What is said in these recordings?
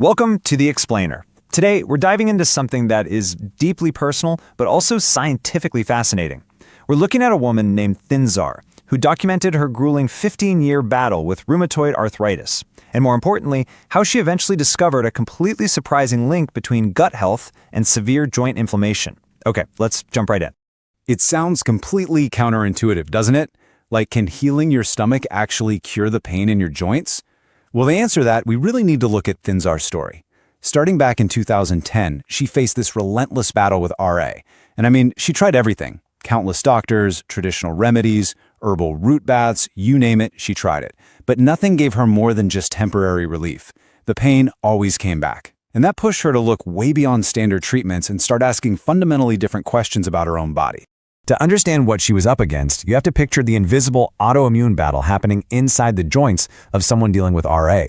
Welcome to The Explainer. Today, we're diving into something that is deeply personal, but also scientifically fascinating. We're looking at a woman named Thinzar, who documented her grueling 15-year battle with rheumatoid arthritis, and more importantly, how she eventually discovered a completely surprising link between gut health and severe joint inflammation. Okay, let's jump right in. It sounds completely counterintuitive, doesn't it? Like, can healing your stomach actually cure the pain in your joints? Well, to answer that, we really need to look at Thinzar's story. Starting back in 2010, she faced this relentless battle with RA. And I mean, she tried everything. Countless doctors, traditional remedies, herbal root baths, you name it, she tried it. But nothing gave her more than just temporary relief. The pain always came back. And that pushed her to look way beyond standard treatments and start asking fundamentally different questions about her own body. To understand what she was up against, you have to picture the invisible autoimmune battle happening inside the joints of someone dealing with RA.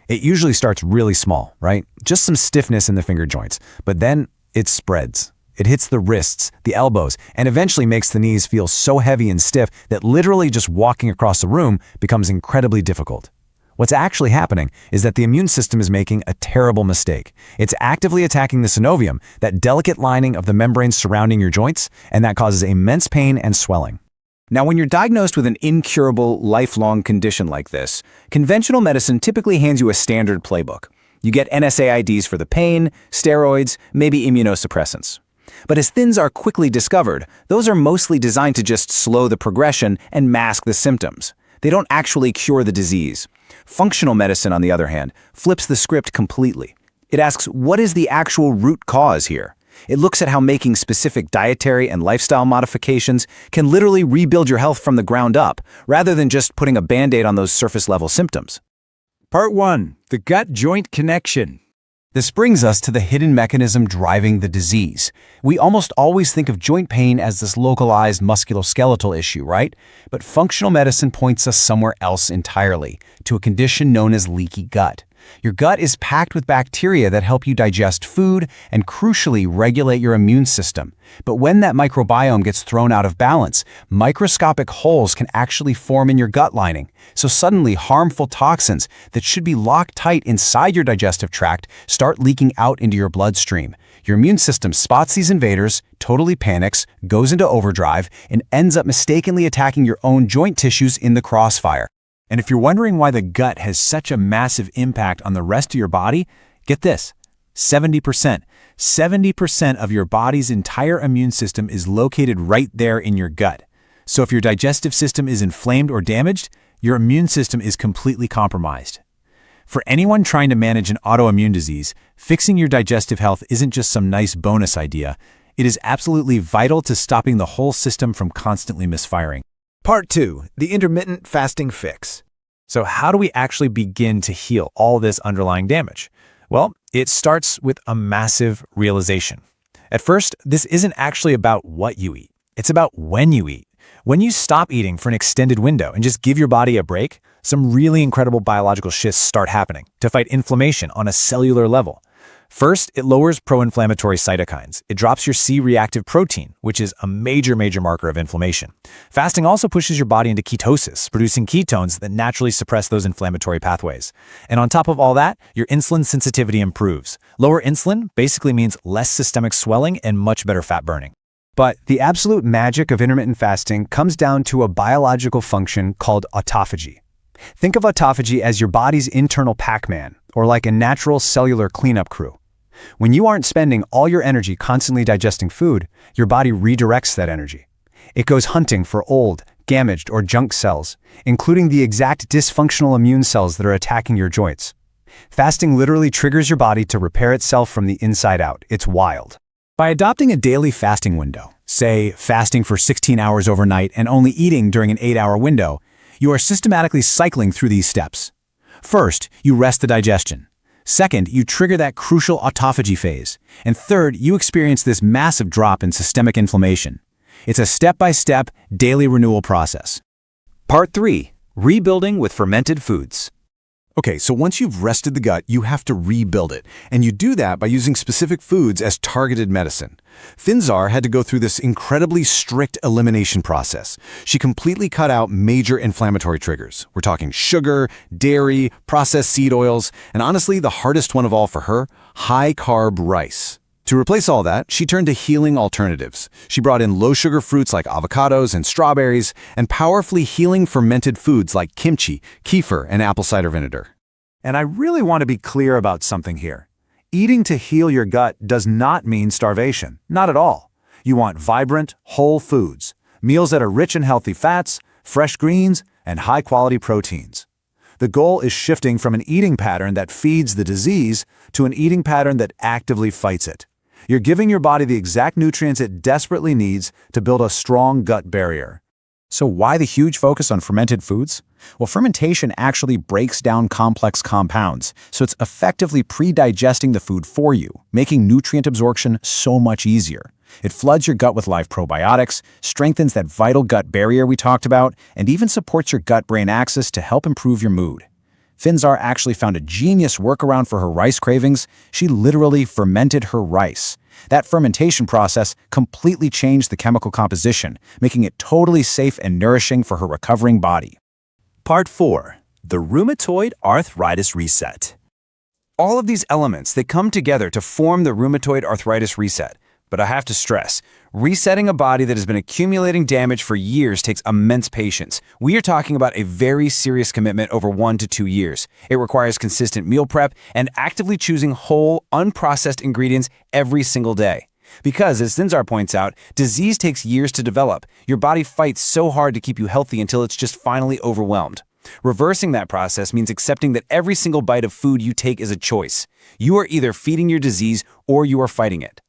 It usually starts really small, right? Just some stiffness in the finger joints, but then it spreads. It hits the wrists, the elbows, and eventually makes the knees feel so heavy and stiff that literally just walking across the room becomes incredibly difficult. What's actually happening is that the immune system is making a terrible mistake. It's actively attacking the synovium, that delicate lining of the membranes surrounding your joints, and that causes immense pain and swelling. Now, when you're diagnosed with an incurable, lifelong condition like this, conventional medicine typically hands you a standard playbook. You get NSAIDs for the pain, steroids, maybe immunosuppressants. But as Thinzar quickly discovered, those are mostly designed to just slow the progression and mask the symptoms. They don't actually cure the disease. Functional medicine, on the other hand, flips the script completely. It asks, what is the actual root cause here? It looks at how making specific dietary and lifestyle modifications can literally rebuild your health from the ground up, rather than just putting a Band-Aid on those surface-level symptoms. Part 1. The gut-joint connection. This brings us to the hidden mechanism driving the disease. We almost always think of joint pain as this localized musculoskeletal issue, right? But functional medicine points us somewhere else entirely, to a condition known as leaky gut. Your gut is packed with bacteria that help you digest food and, crucially, regulate your immune system. But when that microbiome gets thrown out of balance, microscopic holes can actually form in your gut lining. So suddenly, harmful toxins that should be locked tight inside your digestive tract start leaking out into your bloodstream. Your immune system spots these invaders, totally panics, goes into overdrive, and ends up mistakenly attacking your own joint tissues in the crossfire. And if you're wondering why the gut has such a massive impact on the rest of your body, get this, 70%. 70% of your body's entire immune system is located right there in your gut. So if your digestive system is inflamed or damaged, your immune system is completely compromised. For anyone trying to manage an autoimmune disease, fixing your digestive health isn't just some nice bonus idea. It is absolutely vital to stopping the whole system from constantly misfiring. Part 2. The Intermittent Fasting Fix. So how do we actually begin to heal all this underlying damage? Well, it starts with a massive realization. At first, this isn't actually about what you eat. It's about when you eat. When you stop eating for an extended window and just give your body a break, some really incredible biological shifts start happening to fight inflammation on a cellular level. First, it lowers pro-inflammatory cytokines. It drops your C-reactive protein, which is a major marker of inflammation. Fasting also pushes your body into ketosis, producing ketones that naturally suppress those inflammatory pathways. And on top of all that, your insulin sensitivity improves. Lower insulin basically means less systemic swelling and much better fat burning. But the absolute magic of intermittent fasting comes down to a biological function called autophagy. Think of autophagy as your body's internal Pac-Man, or like a natural cellular cleanup crew. When you aren't spending all your energy constantly digesting food, your body redirects that energy. It goes hunting for old, damaged, or junk cells, including the exact dysfunctional immune cells that are attacking your joints. Fasting literally triggers your body to repair itself from the inside out. It's wild. By adopting a daily fasting window, say fasting for 16 hours overnight and only eating during an 8-hour window, you are systematically cycling through these steps. First, you rest the digestion. Second, you trigger that crucial autophagy phase. And third, you experience this massive drop in systemic inflammation. It's a step-by-step, daily renewal process. Part 3. Rebuilding with Fermented Foods. Okay, so once you've rested the gut, you have to rebuild it. And you do that by using specific foods as targeted medicine. Thinzar had to go through this incredibly strict elimination process. She completely cut out major inflammatory triggers. We're talking sugar, dairy, processed seed oils, and honestly, the hardest one of all for her, high-carb rice. To replace all that, she turned to healing alternatives. She brought in low-sugar fruits like avocados and strawberries, and powerfully healing fermented foods like kimchi, kefir, and apple cider vinegar. And I really want to be clear about something here. Eating to heal your gut does not mean starvation. Not at all. You want vibrant, whole foods, meals that are rich in healthy fats, fresh greens, and high-quality proteins. The goal is shifting from an eating pattern that feeds the disease to an eating pattern that actively fights it. You're giving your body the exact nutrients it desperately needs to build a strong gut barrier. So why the huge focus on fermented foods? Well, fermentation actually breaks down complex compounds, so it's effectively pre-digesting the food for you, making nutrient absorption so much easier. It floods your gut with live probiotics, strengthens that vital gut barrier we talked about, and even supports your gut-brain axis to help improve your mood. Thinzar actually found a genius workaround for her rice cravings. She literally fermented her rice. That fermentation process completely changed the chemical composition, making it totally safe and nourishing for her recovering body. Part 4. The Rheumatoid Arthritis Reset. All of these elements, they come together to form the Rheumatoid Arthritis Reset. But I have to stress, resetting a body that has been accumulating damage for years takes immense patience. We are talking about a very serious commitment over 1 to 2 years. It requires consistent meal prep and actively choosing whole, unprocessed ingredients every single day. Because, as Thinzar points out, disease takes years to develop. Your body fights so hard to keep you healthy until it's just finally overwhelmed. Reversing that process means accepting that every single bite of food you take is a choice. You are either feeding your disease or you are fighting it.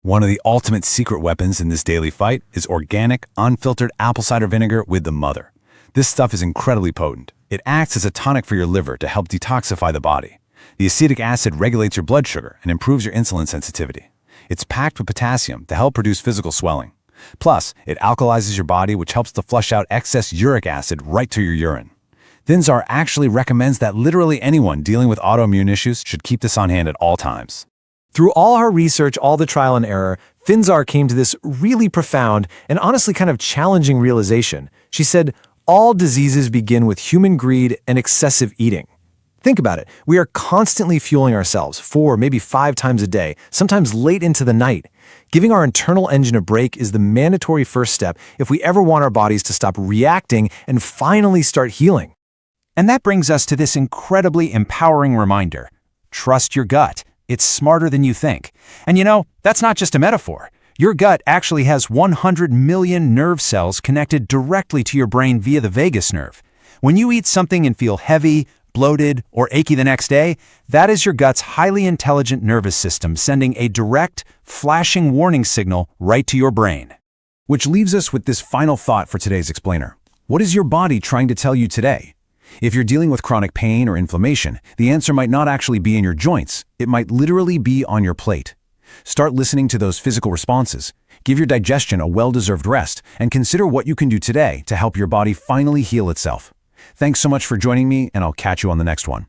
One of the ultimate secret weapons in this daily fight is organic, unfiltered apple cider vinegar with the mother. This stuff is incredibly potent. It acts as a tonic for your liver to help detoxify the body. The acetic acid regulates your blood sugar and improves your insulin sensitivity. It's packed with potassium to help reduce physical swelling. Plus, it alkalizes your body, which helps to flush out excess uric acid right to your urine. Thinzar actually recommends that literally anyone dealing with autoimmune issues should keep this on hand at all times. Through all her research, all the trial and error, Thinzar came to this really profound and honestly kind of challenging realization. She said, all diseases begin with human greed and excessive eating. Think about it. We are constantly fueling ourselves 4, maybe 5 times a day, sometimes late into the night. Giving our internal engine a break is the mandatory first step if we ever want our bodies to stop reacting and finally start healing. And that brings us to this incredibly empowering reminder. Trust your gut. It's smarter than you think. And you know, that's not just a metaphor. Your gut actually has 100 million nerve cells connected directly to your brain via the vagus nerve. When you eat something and feel heavy, bloated, or achy the next day, that is your gut's highly intelligent nervous system sending a direct, flashing warning signal right to your brain. Which leaves us with this final thought for today's explainer. What is your body trying to tell you today? If you're dealing with chronic pain or inflammation, the answer might not actually be in your joints. It might literally be on your plate. Start listening to those physical responses. Give your digestion a well-deserved rest, and consider what you can do today to help your body finally heal itself. Thanks so much for joining me, and I'll catch you on the next one.